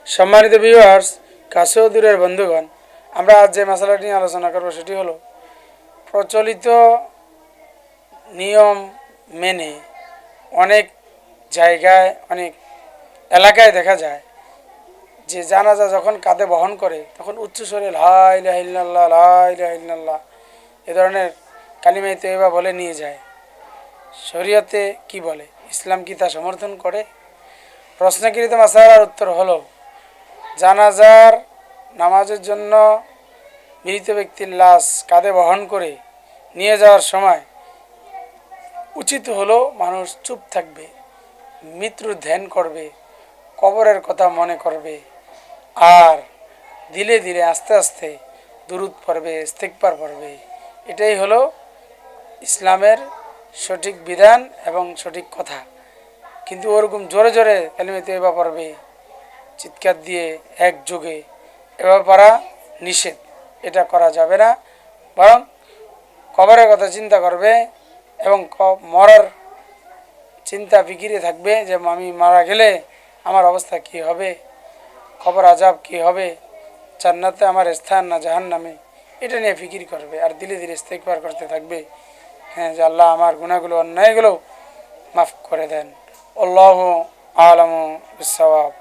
সম্মানিত ভিউয়ার্স, কাছেও দূরের বন্ধুগণ, আমরা আজ যে মশালাটি নিয়ে আলোচনা করব সেটি হলো প্রচলিত নিয়ম মেনে অনেক জায়গায় অনেক এলাকায় দেখা যায় যে জানাজা যখন কাঁধে বহন করে তখন উচ্চস্বরে লা ইলাহা ইল্লাল্লাহ লা ইলাহা ইল্লাল্লাহ এ ধরনের কালিমা তৈয়বা বলে নিয়ে যায়। শরীয়তে কি বলে? ইসলাম কি তা সমর্থন করে? প্রশ্নকৃত মাসালার উত্তর হলো, জানাজার নামাজের জন্য মৃত ব্যক্তির লাশ কাঁধে বহন করে নিয়ে যাওয়ার সময় উচিত হলো মানুষ চুপ থাকবে, মৃত্যুর ধ্যান করবে, কবরের কথা মনে করবে, আর ধীরে ধীরে আস্তে আস্তে দুরূদ পড়বে, ইস্তিগফার পড়বে। এটাই হলো ইসলামের সঠিক বিধান এবং সঠিক কথা। কিন্তু ওরকম জোরে জোরে কালিমা তৈয়বা পড়বে, চিৎকার দিয়ে একযোগে, এভাবে পড়া নিষেধ। এটা করা যাবে না। বরং কবরের কথা চিন্তা করবে এবং মরার চিন্তা ফিকিরে থাকবে যে আমি মারা গেলে আমার অবস্থা কি হবে, কবর আজাব কি হবে, জান্নাতে আমার স্থান না জাহান্নামে, এটা নিয়ে ফিকির করবে। আর ধীরে ধীরে ইস্তিগফার করতে থাকবে, হ্যাঁ, যে আল্লাহ আমার গুনাহগুলো অন্যায়গুলো মাফ করে দেন। আল্লাহু আলামু বিসসাওয়াব।